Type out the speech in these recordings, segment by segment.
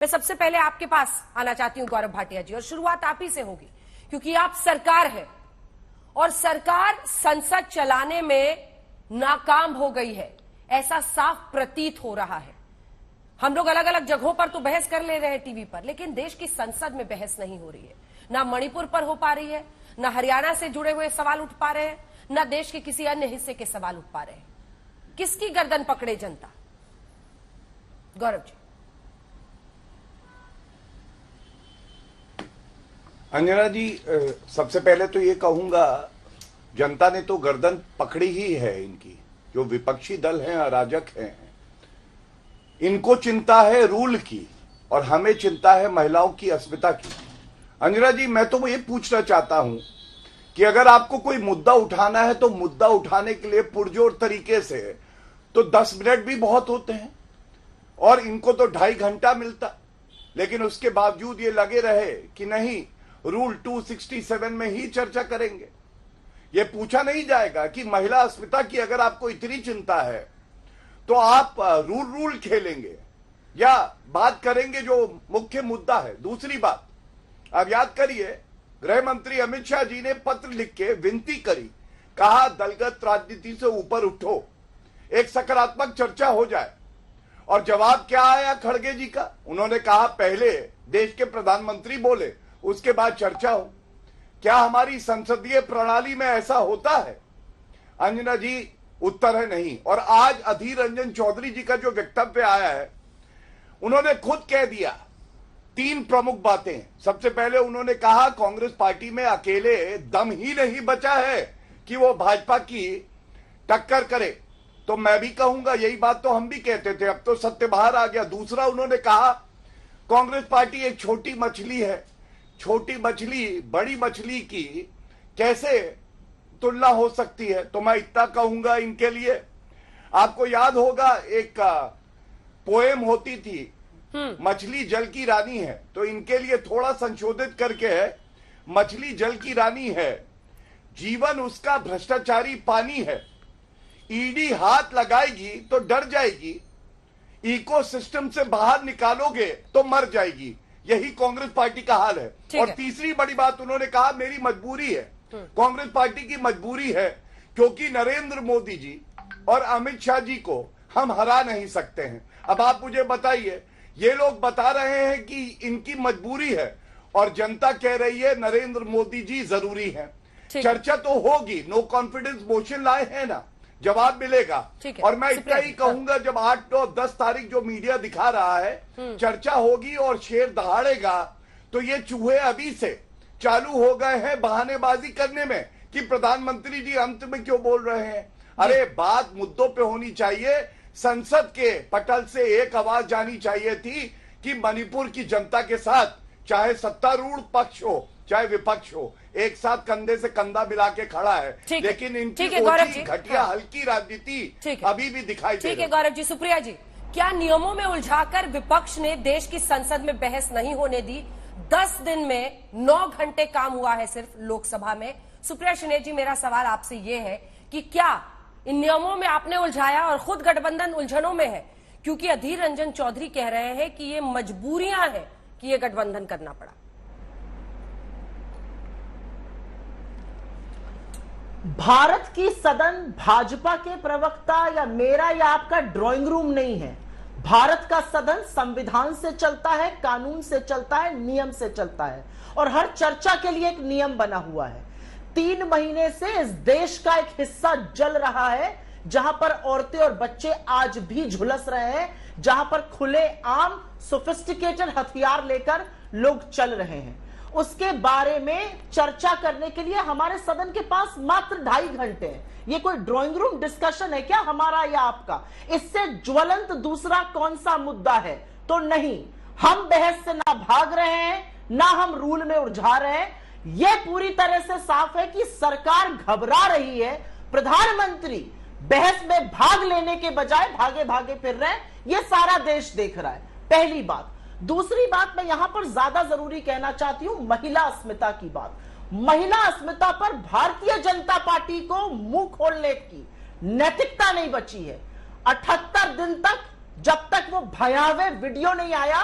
मैं सबसे पहले आपके पास आना चाहती हूं गौरव भाटिया जी, और शुरुआत आप ही से होगी क्योंकि आप सरकार है और सरकार संसद चलाने में नाकाम हो गई है, ऐसा साफ प्रतीत हो रहा है। हम लोग अलग अलग जगहों पर तो बहस कर ले रहे हैं टीवी पर, लेकिन देश की संसद में बहस नहीं हो रही है। ना मणिपुर पर हो पा रही है, ना हरियाणा से जुड़े हुए सवाल उठ पा रहे हैं, ना देश के किसी अन्य हिस्से के सवाल उठ पा रहे हैं। किसकी गर्दन पकड़े जनता? गौरव जी। अंजना जी, सबसे पहले तो ये कहूंगा, जनता ने तो गर्दन पकड़ी ही है इनकी। जो विपक्षी दल हैं, अराजक हैं, इनको चिंता है रूल की और हमें चिंता है महिलाओं की अस्मिता की। अंजना जी, मैं तो ये पूछना चाहता हूं कि अगर आपको कोई मुद्दा उठाना है तो मुद्दा उठाने के लिए पुरजोर तरीके से तो 10 मिनट भी बहुत होते हैं, और इनको तो 2.5 घंटा मिलता। लेकिन उसके बावजूद ये लगे रहे कि नहीं, रूल 267 में ही चर्चा करेंगे। ये पूछा नहीं जाएगा कि महिला अस्मिता की अगर आपको इतनी चिंता है तो आप रूल खेलेंगे या बात करेंगे जो मुख्य मुद्दा है। दूसरी बात, अब याद करिए, गृह मंत्री अमित शाह जी ने पत्र लिख के विनती करी, कहा दलगत राजनीति से ऊपर उठो, एक सकारात्मक चर्चा हो जाए। और जवाब क्या आया खड़गे जी का? उन्होंने कहा पहले देश के प्रधानमंत्री बोले, उसके बाद चर्चा हो। क्या हमारी संसदीय प्रणाली में ऐसा होता है? अंजना जी, उत्तर है नहीं। और आज अधीर रंजन चौधरी जी का जो वक्तव्य आया है, उन्होंने खुद कह दिया 3 प्रमुख बातें। सबसे पहले उन्होंने कहा कांग्रेस पार्टी में अकेले दम ही नहीं बचा है कि वो भाजपा की टक्कर करे। तो मैं भी कहूंगा यही बात तो हम भी कहते थे, अब तो सत्य बाहर आ गया। दूसरा, उन्होंने कहा कांग्रेस पार्टी एक छोटी मछली है, छोटी मछली बड़ी मछली की कैसे तुलना हो सकती है। तो मैं इतना कहूंगा इनके लिए, आपको याद होगा एक पोएम होती थी, मछली जल की रानी है, तो इनके लिए थोड़ा संशोधित करके है, मछली जल की रानी है, जीवन उसका भ्रष्टाचारी पानी है, ईडी हाथ लगाएगी तो डर जाएगी, इकोसिस्टम से बाहर निकालोगे तो मर जाएगी। यही कांग्रेस पार्टी का हाल है। और तीसरी बड़ी बात उन्होंने कहा, मेरी मजबूरी है, कांग्रेस पार्टी की मजबूरी है, क्योंकि नरेंद्र मोदी जी और अमित शाह जी को हम हरा नहीं सकते हैं। अब आप मुझे बताइए, ये लोग बता रहे हैं कि इनकी मजबूरी है और जनता कह रही है नरेंद्र मोदी जी जरूरी है। चर्चा तो होगी, नो कॉन्फिडेंस मोशन लाए हैं ना, जवाब मिलेगा। और मैं इतना ही कहूंगा, जब 8 और 10 तारीख जो मीडिया दिखा रहा है, चर्चा होगी और शेर दहाड़ेगा, तो ये चूहे अभी से चालू हो गए हैं बहानेबाजी करने में कि प्रधानमंत्री जी अंत में क्यों बोल रहे हैं। अरे बात मुद्दों पे होनी चाहिए। संसद के पटल से एक आवाज जानी चाहिए थी कि मणिपुर की जनता के साथ चाहे सत्तारूढ़ पक्ष हो चाहे विपक्ष हो, एक साथ कंधे से कंधा मिला के खड़ा है। लेकिन इनकी घटिया हल्की राजनीति अभी भी दिखाई दे रही है। ठीक है गौरव जी। सुप्रिया जी, क्या नियमों में उलझाकर विपक्ष ने देश की संसद में बहस नहीं होने दी? 10 दिन में 9 घंटे काम हुआ है सिर्फ लोकसभा में। सुप्रिया श्रीनेय जी, मेरा सवाल आपसे ये है कि क्या इन नियमों में आपने उलझाया और खुद गठबंधन उलझनों में है? क्योंकि अधीर रंजन चौधरी कह रहे हैं कि ये मजबूरियां हैं कि ये गठबंधन करना पड़ा। भारत की सदन भाजपा के प्रवक्ता या मेरा या आपका ड्राइंग रूम नहीं है। भारत का सदन संविधान से चलता है, कानून से चलता है, नियम से चलता है, और हर चर्चा के लिए एक नियम बना हुआ है। 3 महीने से इस देश का एक हिस्सा जल रहा है, जहां पर औरतें और बच्चे आज भी झुलस रहे हैं, जहां पर खुले आम सोफिस्टिकेटेड हथियार लेकर लोग चल रहे हैं। उसके बारे में चर्चा करने के लिए हमारे सदन के पास मात्र 2.5 घंटे हैं। ये कोई ड्राइंग रूम डिस्कशन है क्या हमारा या आपका? इससे ज्वलंत दूसरा कौन सा मुद्दा है? तो नहीं, हम बहस से ना भाग रहे हैं, ना हम रूल में उलझा रहे हैं। यह पूरी तरह से साफ है कि सरकार घबरा रही है। प्रधानमंत्री बहस में भाग लेने के बजाय भागे भागे फिर रहे हैं। यह सारा देश देख रहा है, पहली बात। दूसरी बात, मैं यहां पर ज्यादा जरूरी कहना चाहती हूं महिला अस्मिता की बात। महिला अस्मिता पर भारतीय जनता पार्टी को मुंह खोलने की नैतिकता नहीं बची है। 78 दिन तक, जब तक वो भयावह वीडियो नहीं आया,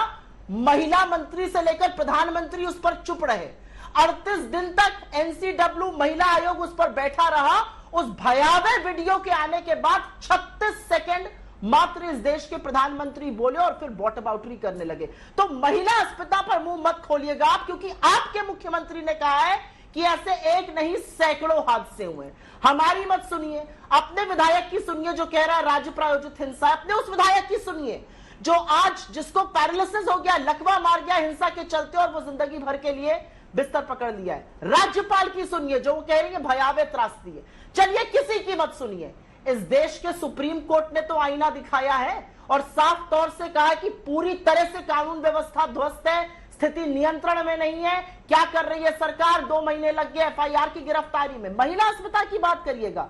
महिला मंत्री से लेकर प्रधानमंत्री उस पर चुप रहे। 38 दिन तक एनसीडब्ल्यू महिला आयोग उस पर बैठा रहा। उस भयावह वीडियो के आने के बाद 36 सेकंड मात्र इस देश के प्रधानमंत्री बोले और फिर बॉटअबाउटरी करने लगे। तो महिला अस्मिता पर मुंह मत खोलिएगा आप, क्योंकि आपके मुख्यमंत्री ने कहा है कि ऐसे एक नहीं सैकड़ों हादसे हुए। हमारी मत सुनिए, अपने विधायक की सुनिए जो कह रहा है राज्य प्रायोजित हिंसा। अपने उस विधायक की सुनिए जो आज जिसको पैरालिसिस हो गया, लकवा मार गया हिंसा के चलते और वो जिंदगी भर के लिए बिस्तर पकड़ लिया है। राज्यपाल की सुनिए जो वो कह रही है भयावह त्रासदी है। चलिए किसी की मत सुनिए। इस देश के सुप्रीम कोर्ट ने तो आईना दिखाया है और साफ तौर से कहा है कि पूरी तरह से कानून व्यवस्था ध्वस्त है, स्थिति नियंत्रण में नहीं है। क्या कर रही है सरकार? 2 महीने लग गए एफआईआर की गिरफ्तारी में। महिला अस्मिता की बात करिएगा,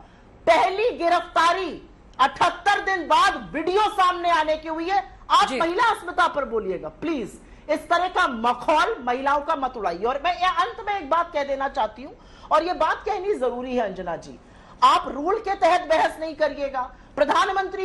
पहली गिरफ्तारी 78 दिन बाद वीडियो सामने आने की हुई है। आप महिला अस्मिता पर बोलिएगा प्लीज। इस तरह का मखौल महिलाओं का मत उड़ाइए। और मैं अंत में एक बात कह देना चाहती हूं और यह बात कहनी जरूरी है अंजना जी, आप रूल के तहत बहस नहीं करिएगा। प्रधानमंत्री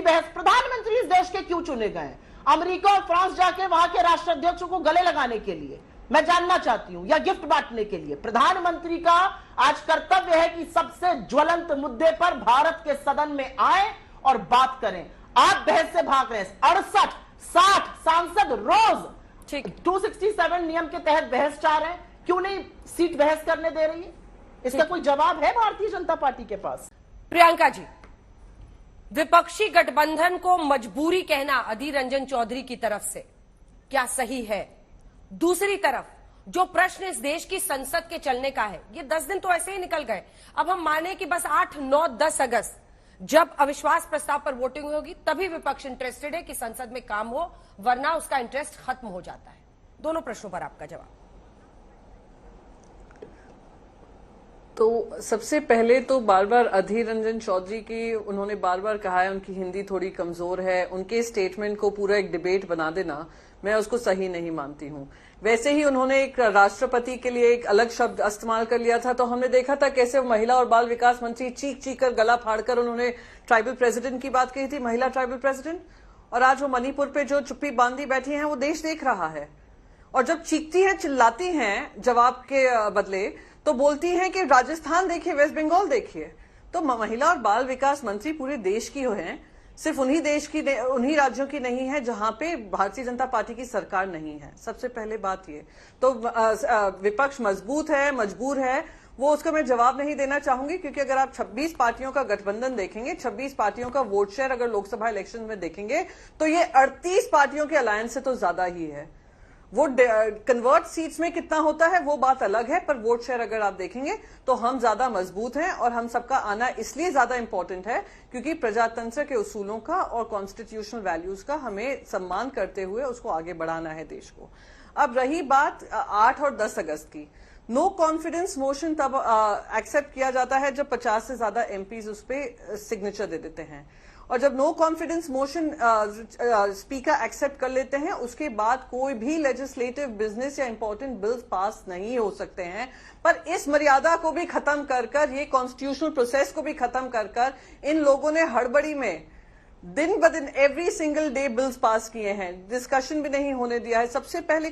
इस देश के क्यों चुने गए हैं? अमेरिका और फ्रांस जाके वहां के राष्ट्राध्यक्षों को गले लगाने के लिए, मैं जानना चाहती हूं, या गिफ्ट बांटने के लिए? प्रधानमंत्री का आज कर्तव्य है कि सबसे ज्वलंत मुद्दे पर भारत के सदन में आए और बात करें। आप बहस से भाग रहे हैं। 68-60 सांसद रोज 267 नियम के तहत बहस चाह रहे हैं, क्यों नहीं सीट बहस करने दे रही है? इसका कोई जवाब है भारतीय जनता पार्टी के पास? प्रियंका जी, विपक्षी गठबंधन को मजबूरी कहना अधीर रंजन चौधरी की तरफ से क्या सही है? दूसरी तरफ जो प्रश्न इस देश की संसद के चलने का है, ये 10 दिन तो ऐसे ही निकल गए। अब हम माने कि बस 8, 9, 10 अगस्त जब अविश्वास प्रस्ताव पर वोटिंग होगी तभी विपक्ष इंटरेस्टेड है कि संसद में काम हो, वरना उसका इंटरेस्ट खत्म हो जाता है। दोनों प्रश्नों पर आपका जवाब। तो सबसे पहले तो बार बार अधीर रंजन चौधरी की, उन्होंने बार बार कहा है उनकी हिंदी थोड़ी कमजोर है, उनके स्टेटमेंट को पूरा एक डिबेट बना देना मैं उसको सही नहीं मानती हूं। वैसे ही उन्होंने एक राष्ट्रपति के लिए एक अलग शब्द इस्तेमाल कर लिया था, तो हमने देखा था कैसे महिला और बाल विकास मंत्री चीख चीख कर गला फाड़कर उन्होंने ट्राइबल प्रेसिडेंट की बात कही थी, महिला ट्राइबल प्रेसिडेंट। और आज वो मणिपुर पे जो चुप्पी बांधी बैठी हैं वो देश देख रहा है, और जब चीखती हैं चिल्लाती हैं जवाब के बदले तो बोलती हैं कि राजस्थान देखिए, वेस्ट बंगाल देखिए। तो महिला और बाल विकास मंत्री पूरे देश की हैं, सिर्फ उन्हीं राज्यों की नहीं है जहां पे भारतीय जनता पार्टी की सरकार नहीं है। सबसे पहले बात ये तो विपक्ष मजबूत है, मजबूर है, वो उसका मैं जवाब नहीं देना चाहूंगी, क्योंकि अगर आप 26 पार्टियों का गठबंधन देखेंगे, 26 पार्टियों का वोट शेयर अगर लोकसभा इलेक्शन में देखेंगे तो ये 38 पार्टियों के अलायंस से तो ज्यादा ही है। वो कन्वर्ट सीट्स में कितना होता है वो बात अलग है, पर वोट शेयर अगर आप देखेंगे तो हम ज्यादा मजबूत हैं, और हम सबका आना इसलिए ज्यादा इंपॉर्टेंट है क्योंकि प्रजातंत्र के उसूलों का और कॉन्स्टिट्यूशनल वैल्यूज का हमें सम्मान करते हुए उसको आगे बढ़ाना है देश को। अब रही बात 8 और 10 अगस्त की, नो कॉन्फिडेंस मोशन तब एक्सेप्ट किया जाता है जब 50 से ज्यादा एमपीज उस पर सिग्नेचर दे देते हैं, और जब no confidence motion speaker accept कर लेते हैं उसके बाद कोई भी लेजिस्लेटिव बिजनेस या इंपॉर्टेंट बिल्स पास नहीं हो सकते हैं। पर इस मर्यादा को भी खत्म कर ये कॉन्स्टिट्यूशनल प्रोसेस को भी खत्म कर इन लोगों ने हड़बड़ी में दिन ब दिन every single day bills pass किए हैं, डिस्कशन भी नहीं होने दिया है। सबसे पहले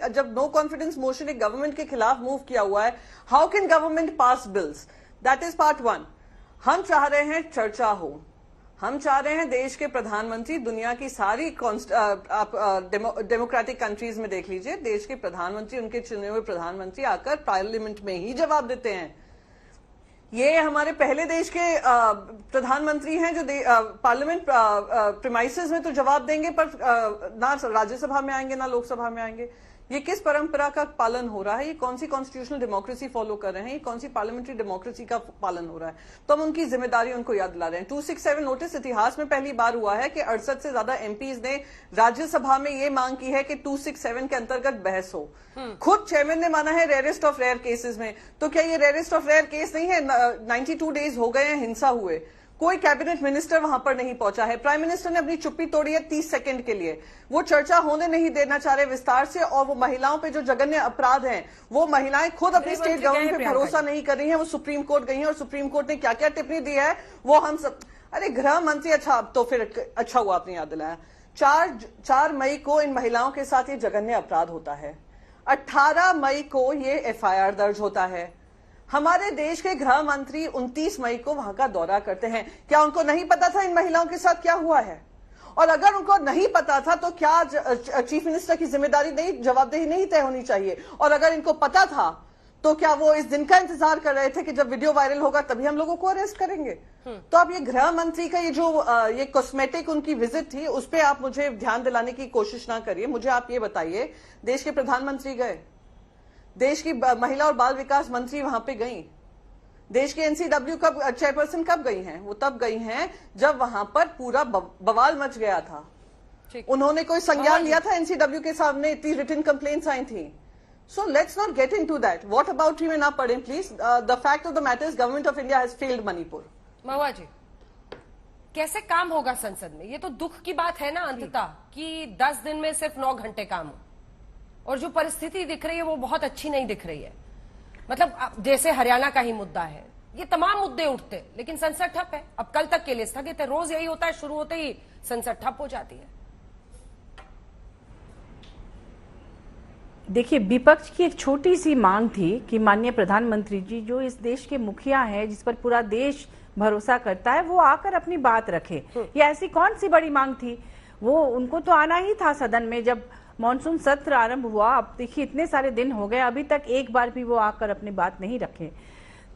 जब नो कॉन्फिडेंस मोशन एक गवर्नमेंट के खिलाफ मूव किया हुआ है, how can government pass bills? That is part 1। हम चाह रहे हैं चर्चा हो, हम चाह रहे हैं देश के प्रधानमंत्री, दुनिया की सारी आप डेमोक्रेटिक कंट्रीज में देख लीजिए, देश के प्रधानमंत्री, उनके चुने हुए प्रधानमंत्री आकर पार्लियामेंट में ही जवाब देते हैं। ये हमारे पहले देश के प्रधानमंत्री हैं जो पार्लियामेंट प्रीमाइसेस में तो जवाब देंगे, पर ना राज्यसभा में आएंगे ना लोकसभा में आएंगे। ये किस परंपरा का पालन हो रहा है? ये कौन सी कॉन्स्टिट्यूशनल डेमोक्रेसी फॉलो कर रहे हैं? ये कौन सी पार्लियामेंट्री डेमोक्रेसी का पालन हो रहा है? तो हम उनकी जिम्मेदारी उनको याद दिला रहे हैं। 267 नोटिस इतिहास में पहली बार हुआ है कि 68 से ज्यादा एमपीज ने राज्यसभा में ये मांग की है कि 267 के अंतर्गत बहस हो। खुद चेयरमैन ने माना है रेयरेस्ट ऑफ रेयर केसेस में, तो क्या ये रेयरेस्ट ऑफ रेयर केस नहीं है? 92 डेज हो गए हैं हिंसा हुए, कोई कैबिनेट मिनिस्टर वहां पर नहीं पहुंचा है, प्राइम मिनिस्टर ने अपनी चुप्पी तोड़ी है 30 सेकंड के लिए, वो चर्चा होने नहीं देना चाह रहे विस्तार से, और वो महिलाओं पे जो जघन्य अपराध हैं वो महिलाएं खुद अपनी स्टेट गवर्नमेंट पे भरोसा नहीं कर रही हैं, वो सुप्रीम कोर्ट गई हैं और सुप्रीम कोर्ट ने क्या क्या टिप्पणी दी है वो हम सब, अरे गृह मंत्री, अच्छा अब तो फिर अच्छा हुआ आपने याद दिलाया, 4 मई को इन महिलाओं के साथ ये जघन्य अपराध होता है, 18 मई को ये एफआईआर दर्ज होता है। हमारे देश के गृह मंत्री 29 मई को वहां का दौरा करते हैं। क्या उनको नहीं पता था इन महिलाओं के साथ क्या हुआ है? और अगर उनको नहीं पता था तो क्या चीफ मिनिस्टर की जिम्मेदारी नहीं, जवाबदेही नहीं तय होनी चाहिए? और अगर इनको पता था तो क्या वो इस दिन का इंतजार कर रहे थे कि जब वीडियो वायरल होगा तभी हम लोगों को अरेस्ट करेंगे? तो आप ये गृह मंत्री का ये कॉस्मेटिक उनकी विजिट थी, उस पर आप मुझे ध्यान दिलाने की कोशिश ना करिए। मुझे आप ये बताइए, देश के प्रधानमंत्री गए, देश की महिला और बाल विकास मंत्री वहां पे गई, देश की एनसीडब्ल्यू कब चेयरपर्सन कब गई हैं? वो तब गई हैं जब वहां पर पूरा बवाल मच गया था। उन्होंने कोई संज्ञान लिया था एनसीडब्ल्यू के सामने? इतनी रिटन कंप्लेंट्स आई थी। So let's not get into that. What about him in our pardon, please? The fact of the matter is, government of India has failed Manipur. महुआ जी, कैसे काम होगा संसद में? ये तो दुख की बात है ना अंततः कि 10 दिन में सिर्फ 9 घंटे काम हो, और जो परिस्थिति दिख रही है वो बहुत अच्छी नहीं दिख रही है। मतलब जैसे हरियाणा का ही मुद्दा है, ये तमाम मुद्दे उठते लेकिन संसद ठप है। अब कल तक के लिए स्थगित है। रोज यही होता है, शुरू होते ही संसद ठप हो जाती है। देखिए, विपक्ष की एक छोटी सी मांग थी कि माननीय प्रधानमंत्री जी, जो इस देश के मुखिया हैं, जिस पर पूरा देश भरोसा करता है, वो आकर अपनी बात रखे। ये ऐसी कौन सी बड़ी मांग थी? वो उनको तो आना ही था सदन में जब मॉनसून सत्र आरंभ हुआ। अब देखिए, इतने सारे दिन हो गए, अभी तक एक बार भी वो आकर अपनी बात नहीं रखे।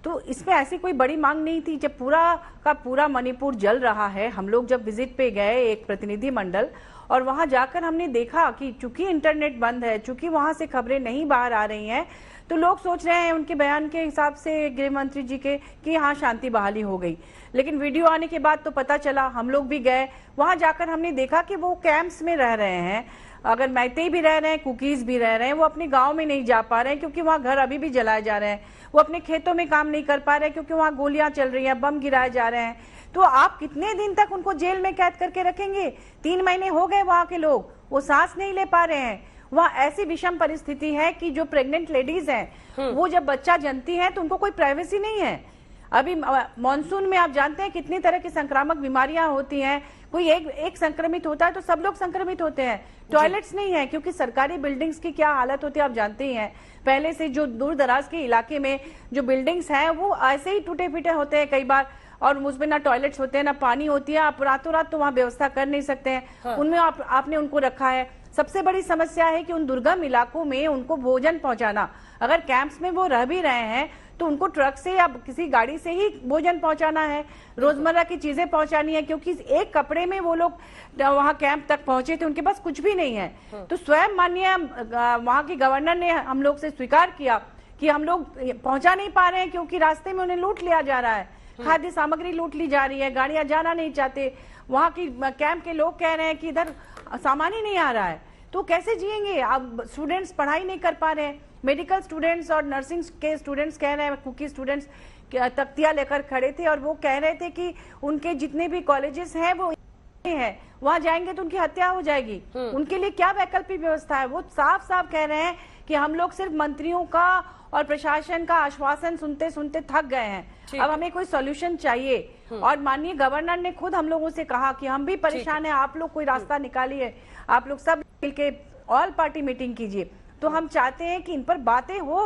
तो इसमें ऐसी कोई बड़ी मांग नहीं थी। जब पूरा का पूरा मणिपुर जल रहा है, हम लोग जब विजिट पे गए एक प्रतिनिधि मंडल, और वहां जाकर हमने देखा कि चूंकि इंटरनेट बंद है, चूंकि वहां से खबरें नहीं बाहर आ रही हैं, तो लोग सोच रहे हैं उनके बयान के हिसाब से, गृह मंत्री जी के, कि हाँ शांति बहाली हो गई। लेकिन वीडियो आने के बाद तो पता चला, हम लोग भी गए, वहां जाकर हमने देखा कि वो कैंप्स में रह रहे हैं। अगर मैतेई भी रह रहे हैं, कुकीज भी रह रहे हैं, वो अपने गांव में नहीं जा पा रहे हैं क्योंकि वहां घर अभी भी जलाए जा रहे हैं। वो अपने खेतों में काम नहीं कर पा रहे क्योंकि वहां गोलियां चल रही हैं, बम गिराए जा रहे हैं। तो आप कितने दिन तक उनको जेल में कैद करके रखेंगे? 3 महीने हो गए, वहां के लोग वो सांस नहीं ले पा रहे हैं। वहाँ ऐसी विषम परिस्थिति है कि जो प्रेग्नेंट लेडीज हैं, वो जब बच्चा जनती हैं तो उनको कोई प्राइवेसी नहीं है। अभी मॉनसून में आप जानते हैं कितनी तरह की संक्रामक बीमारियां होती हैं। कोई एक संक्रमित होता है तो सब लोग संक्रमित होते हैं। टॉयलेट्स नहीं है, क्योंकि सरकारी बिल्डिंग्स की क्या हालत होती है आप जानते ही हैं। पहले से जो दूर दराज के इलाके में जो बिल्डिंग्स हैं वो ऐसे ही टूटे फीटे होते हैं कई बार, और उसमें ना टॉयलेट्स होते हैं ना पानी होती है। आप रातों रात तो वहाँ व्यवस्था कर नहीं सकते हैं। हाँ। उनमें आपने उनको रखा है। सबसे बड़ी समस्या है कि उन दुर्गम इलाकों में उनको भोजन पहुंचाना। अगर कैंप्स में वो रह भी रहे हैं तो उनको ट्रक से या किसी गाड़ी से ही भोजन पहुंचाना है, रोजमर्रा की चीजें पहुंचानी है, क्योंकि एक कपड़े में वो लोग वहां कैंप तक पहुंचे थे, उनके पास कुछ भी नहीं है। तो स्वयं माननीय वहां के गवर्नर ने हम लोग से स्वीकार किया कि हम लोग पहुंचा नहीं पा रहे हैं क्योंकि रास्ते में उन्हें लूट लिया जा रहा है, खाद्य सामग्री लूट ली जा रही है, गाड़ियां जाना नहीं चाहते। वहां की कैंप के लोग कह रहे हैं कि इधर सामान ही नहीं आ रहा है, तो कैसे जिएंगे? अब स्टूडेंट्स पढ़ाई नहीं कर पा रहे हैं। मेडिकल स्टूडेंट्स और नर्सिंग के स्टूडेंट्स कह रहे हैं, कुकी स्टूडेंट्स तख्तियां लेकर खड़े थे और वो कह रहे थे कि उनके जितने भी कॉलेजेस हैं वो है, वहां जाएंगे तो उनकी हत्या हो जाएगी। उनके लिए क्या वैकल्पिक व्यवस्था है? वो साफ साफ कह रहे हैं कि हम लोग सिर्फ मंत्रियों का और प्रशासन का आश्वासन सुनते सुनते थक गए हैं, अब हमें कोई सॉल्यूशन चाहिए। और माननीय गवर्नर ने खुद हम लोगों से कहा कि हम भी परेशान हैं, आप लोग कोई रास्ता निकालिए, आप लोग सब मिलके ऑल पार्टी मीटिंग कीजिए। तो हम चाहते हैं कि इन पर बातें हो,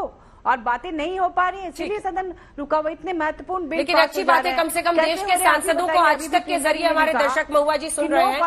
और बातें नहीं हो पा रही है, इसीलिए सदन रुका हुआ। इतने महत्वपूर्ण बिल, लेकिन अच्छी बात है कम से कम देश के सांसदों को आज तक के जरिए हमारे दर्शक महुआ जी सुन रहे हैं